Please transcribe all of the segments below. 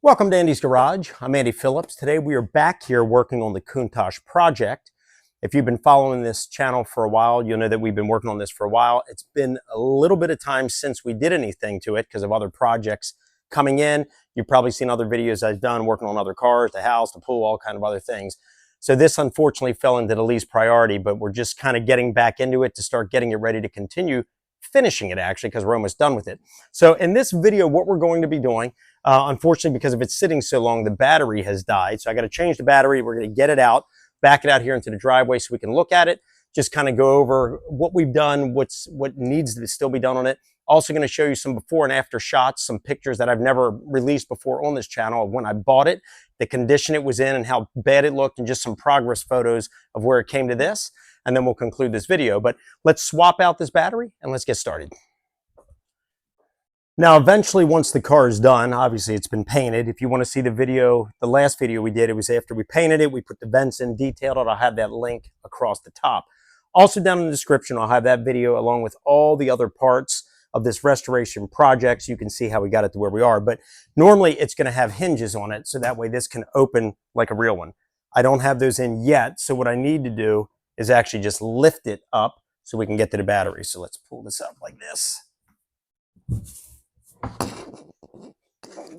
Welcome to Andy's Garage. I'm Andy Phillips. Today we are back here working on the Countach project. If you've been following this channel for a while, you'll know that we've been working on this for a while. It's been a little bit of time since we did anything to it because of other projects coming in. You've probably seen other videos I've done working on other cars, the house, the pool, all kind of other things. So this unfortunately fell into the least priority, but we're just kind of getting back into it to start getting it ready to continue finishing it actually, because we're almost done with it. So in this video, what we're going to be doing, unfortunately, because of it sitting so long, the battery has died. So I got to change the battery. We're going to get it out, back it out here into the driveway so we can look at it, just kind of go over what we've done, what needs to still be done on it. Also going to show you some before and after shots, some pictures that I've never released before on this channel of when I bought it, the condition it was in and how bad it looked, and just some progress photos of where it came to this. And then we'll conclude this video. But let's swap out this battery and let's get started. Now, eventually, once the car is done, obviously it's been painted. If you want to see the video, the last video we did, it was after we painted it. We put the vents in, detailed it. I'll have that link across the top. Also down in the description, I'll have that video along with all the other parts of this restoration project so you can see how we got it to where we are. But normally it's going to have hinges on it, so that way this can open like a real one. I don't have those in yet, so what I need to do is actually just lift it up so we can get to the battery. So let's pull this up like this.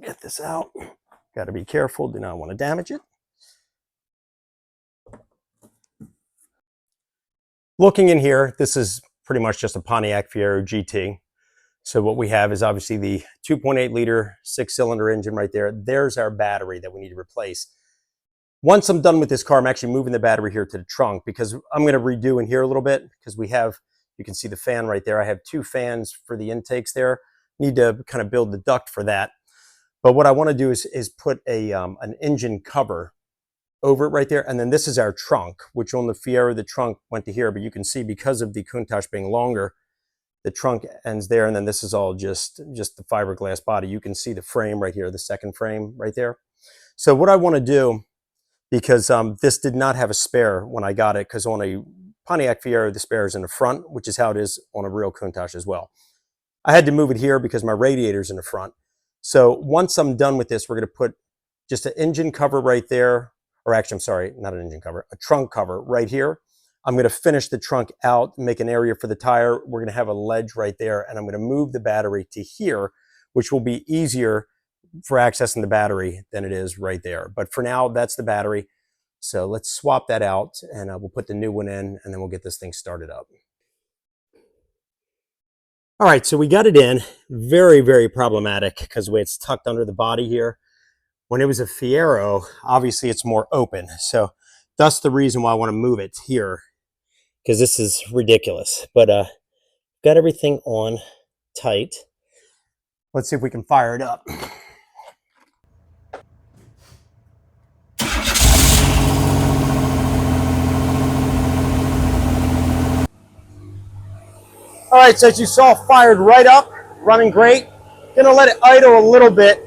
Get this out. Got to be careful, do not want to damage it. Looking in here, this is pretty much just a Pontiac Fiero GT. So what we have is obviously the 2.8 liter 6-cylinder engine right there. There's our battery that we need to replace. Once I'm done with this car, I'm actually moving the battery here to the trunk because I'm going to redo in here a little bit because we have, you can see the fan right there. I have 2 fans for the intakes there. Need to kind of build the duct for that. But what I want to do is put an engine cover over it right there. And then this is our trunk, which on the Fiero, the trunk went to here. But you can see because of the Countach being longer, the trunk ends there. And then this is all just the fiberglass body. You can see the frame right here, the second frame right there. So what I want to do, because this did not have a spare when I got it, because on a Pontiac Fiero, the spare is in the front, which is how it is on a real Countach as well. I had to move it here because my radiator's in the front. So once I'm done with this, we're going to put just an engine cover right there, or actually, I'm sorry, not an engine cover, a trunk cover right here. I'm going to finish the trunk out, make an area for the tire. We're going to have a ledge right there, and I'm going to move the battery to here, which will be easier for accessing the battery than it is right there. But for now, that's the battery. So let's swap that out and we'll put the new one in and then we'll get this thing started up. All right, so we got it in. Very, very problematic because the way it's tucked under the body here. When it was a Fiero, obviously it's more open. So that's the reason why I want to move it here, because this is ridiculous. But got everything on tight. Let's see if we can fire it up. All right, so as you saw, fired right up, running great. Gonna let it idle a little bit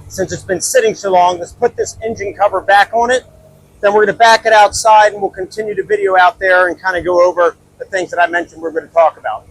since it's been sitting so long. Let's put this engine cover back on it. Then we're gonna back it outside and we'll continue the video out there and kind of go over the things that I mentioned we're gonna talk about.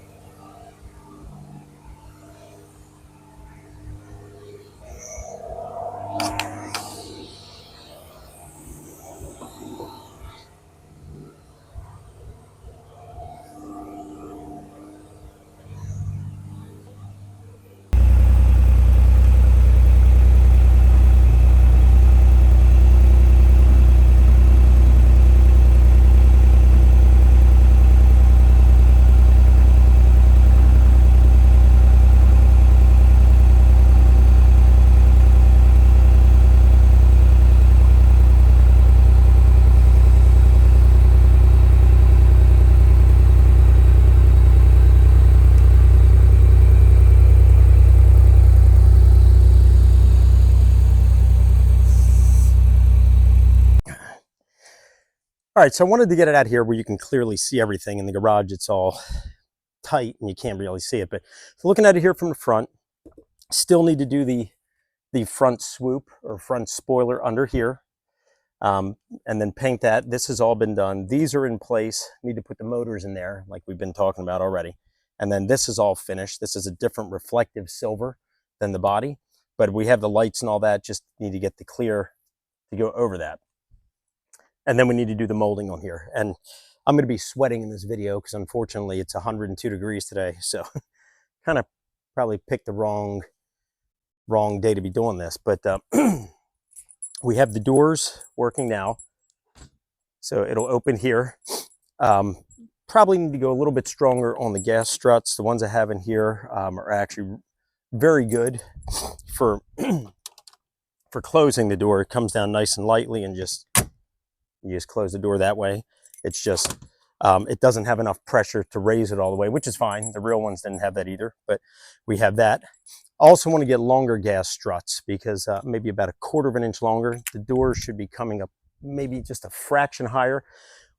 All right, so I wanted to get it out here where you can clearly see everything. In the garage, it's all tight and you can't really see it. But so looking at it here from the front, still need to do the front swoop or front spoiler under here. And then paint that. This has all been done. These are in place. Need to put the motors in there like we've been talking about already. And then this is all finished. This is a different reflective silver than the body. but we have the lights and all that, just need to get the clear to go over that. And then we need to do the molding on here. And I'm going to be sweating in this video because unfortunately it's 102 degrees today. So kind of probably picked the wrong day to be doing this. But we have the doors working now. So it'll open here. Probably need to go a little bit stronger on the gas struts. The ones I have in here are actually very good for closing the door. It comes down nice and lightly, and you just close the door that way. It's just it doesn't have enough pressure to raise it all the way, which is fine. The real ones didn't have that either, but we have that. I also want to get longer gas struts because maybe about 1/4 of an inch longer. The doors should be coming up maybe just a fraction higher.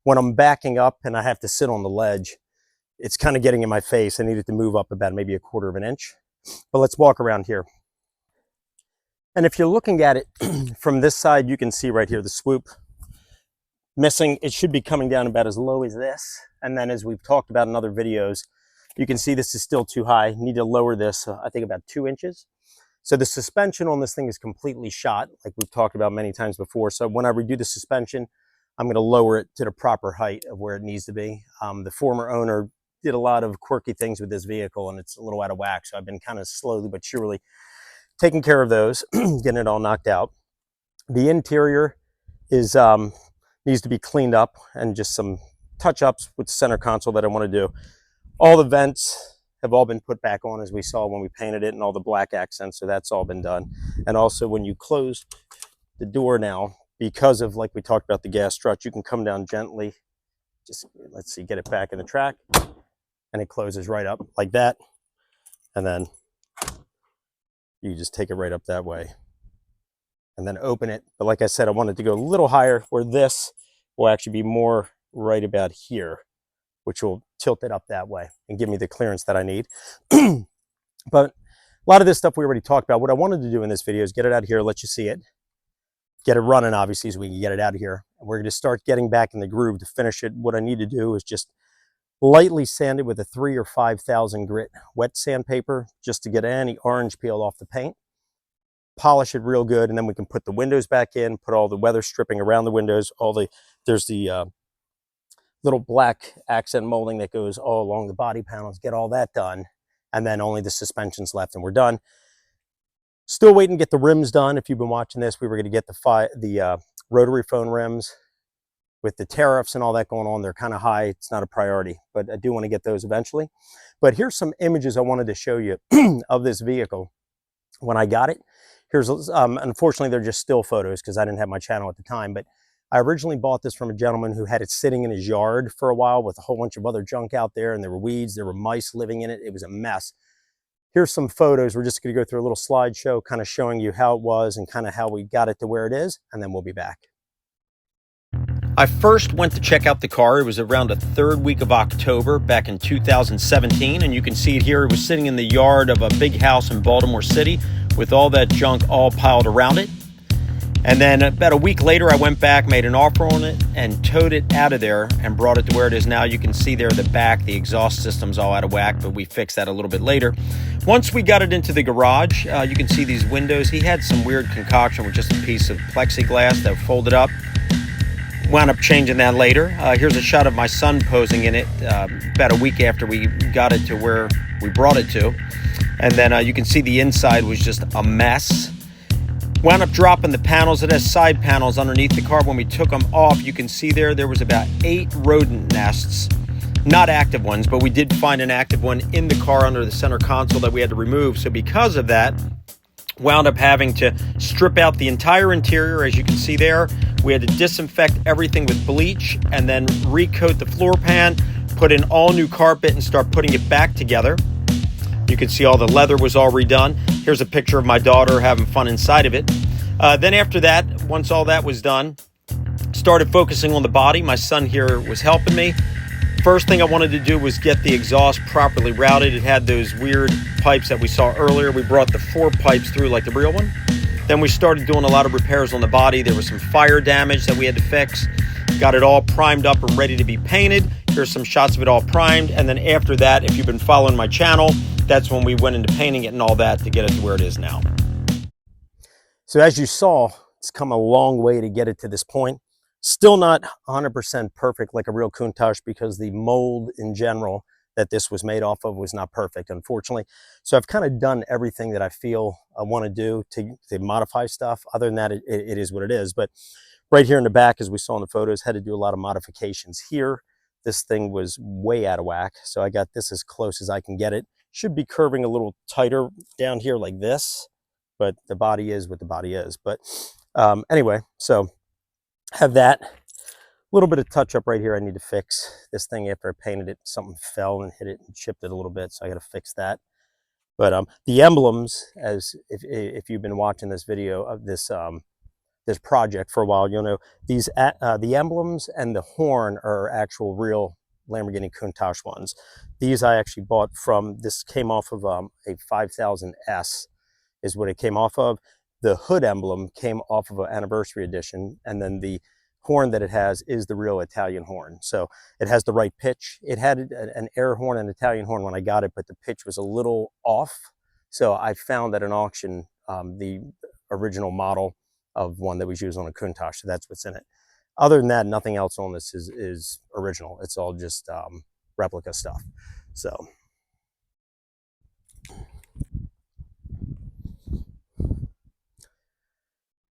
When I'm backing up and I have to sit on the ledge, it's kind of getting in my face. I need it to move up about maybe 1/4 of an inch. But let's walk around here. And if you're looking at it from this side, you can see right here the swoop missing. It should be coming down about as low as this. And then as we've talked about in other videos, you can see this is still too high. Need to lower this, I think about 2 inches. So the suspension on this thing is completely shot, like we've talked about many times before. So when I redo the suspension, I'm going to lower it to the proper height of where it needs to be. The former owner did a lot of quirky things with this vehicle, and it's a little out of whack. So I've been kind of slowly but surely taking care of those, getting it all knocked out. The interior is needs to be cleaned up, and just some touch-ups with the center console that I want to do. All the vents have all been put back on, as we saw when we painted it, and all the black accents, so that's all been done. And also when you close the door now, because of, like we talked about, the gas strut, you can come down gently, just, let's see, get it back in the track, and it closes right up like that. And then you just take it right up that way and then open it. But like I said, I wanted to go a little higher, where this will actually be more right about here, which will tilt it up that way and give me the clearance that I need. But a lot of this stuff we already talked about. What I wanted to do in this video is get it out of here, let you see it, get it running, obviously, so we can get it out of here. And we're going to start getting back in the groove to finish it. What I need to do is just lightly sand it with a 3,000 or 5,000 grit wet sandpaper, just to get any orange peel off the paint. Polish it real good, and then we can put the windows back in, put all the weather stripping around the windows. There's the little black accent molding that goes all along the body panels. Get all that done, and then only the suspension's left, and we're done. Still waiting to get the rims done. If you've been watching this, we were going to get the rotary phone rims. With the tariffs and all that going on, they're kind of high. It's not a priority, but I do want to get those eventually. But here's some images I wanted to show you of this vehicle when I got it. Here's, unfortunately, they're just still photos because I didn't have my channel at the time, but I originally bought this from a gentleman who had it sitting in his yard for a while with a whole bunch of other junk out there, and there were weeds, there were mice living in it. It was a mess. Here's some photos. We're just going to go through a little slideshow kind of showing you how it was and kind of how we got it to where it is, and then we'll be back. I first went to check out the car. It was around the 3rd week of October back in 2017, and you can see it here. It was sitting in the yard of a big house in Baltimore City with all that junk all piled around it. And then about a week later, I went back, made an offer on it, and towed it out of there and brought it to where it is now. You can see there the back, the exhaust system's all out of whack, but we fixed that a little bit later. Once we got it into the garage, you can see these windows. He had some weird concoction with just a piece of plexiglass that folded up. Wound up changing that later. Here's a shot of my son posing in it about a week after we got it to where we brought it to. And then you can see the inside was just a mess. Wound up dropping the panels. It has side panels underneath the car. When we took them off, you can see there was about 8 rodent nests. Not active ones, but we did find an active one in the car under the center console that we had to remove. So because of that, wound up having to strip out the entire interior. As you can see there, we had to disinfect everything with bleach and then recoat the floor pan, put in all new carpet, and start putting it back together. You can see all the leather was all redone. Here's a picture of my daughter having fun inside of it. Then after that, once all that was done, started focusing on the body. My son here was helping me. First thing I wanted to do was get the exhaust properly routed. It had those weird pipes that we saw earlier. We brought the 4 pipes through like the real one. Then we started doing a lot of repairs on the body. There was some fire damage that we had to fix. Got it all primed up and ready to be painted. Here's some shots of it all primed. And then after that, if you've been following my channel, that's when we went into painting it and all that to get it to where it is now. So as you saw, it's come a long way to get it to this point. Still not 100% perfect like a real Countach, because the mold in general that this was made off of was not perfect, unfortunately. So I've kind of done everything that I feel I want to do to modify stuff. Other than that, it is what it is. But right here in the back, as we saw in the photos, had to do a lot of modifications here. This thing was way out of whack, so I got this as close as I can get it. Should be curving a little tighter down here like this, but the body is what the body is. But anyway, so have that. A little bit of touch up right here I need to fix. This thing, after I painted it, something fell and hit it and chipped it a little bit, so I got to fix that. But the emblems, as if you've been watching this video of this this project for a while, you'll know these the emblems and the horn are actual real Lamborghini Countach ones. These I actually bought from, this came off of a 5000S is what it came off of. The hood emblem came off of an anniversary edition, and then the horn that it has is the real Italian horn. So it has the right pitch. It had an air horn, an Italian horn when I got it, but the pitch was a little off. So I found at an auction the original model of one that was used on a Countach, so that's what's in it. Other than that, nothing else on this is original. It's all just replica stuff.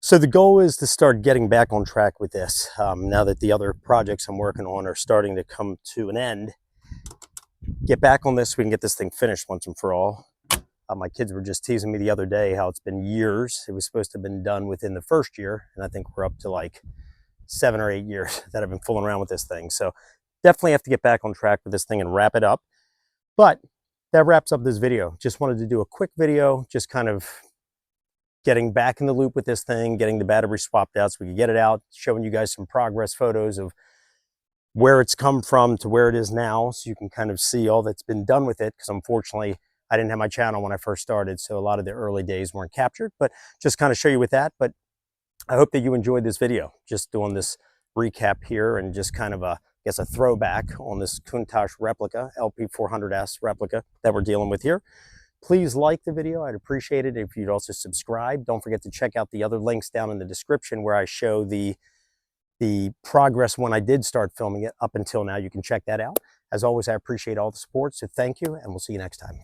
So the goal is to start getting back on track with this. Now that the other projects I'm working on are starting to come to an end, get back on this so we can get this thing finished once and for all. My kids were just teasing me the other day how it's been years. It was supposed to have been done within the first year, and I think we're up to like 7 or 8 years that I've been fooling around with this thing. So definitely have to get back on track with this thing and wrap it up. But that wraps up this video. Just wanted to do a quick video, just kind of getting back in the loop with this thing, getting the battery swapped out so we can get it out, showing you guys some progress photos of where it's come from to where it is now, so you can kind of see all that's been done with it, because unfortunately I didn't have my channel when I first started, so a lot of the early days weren't captured, but just kind of show you with that. But I hope that you enjoyed this video, just doing this recap here and just kind of I guess a throwback on this Countach replica, LP400S replica that we're dealing with here. Please like the video. I'd appreciate it if you'd also subscribe. Don't forget to check out the other links down in the description where I show the progress when I did start filming it up until now. You can check that out. As always, I appreciate all the support, so thank you, and we'll see you next time.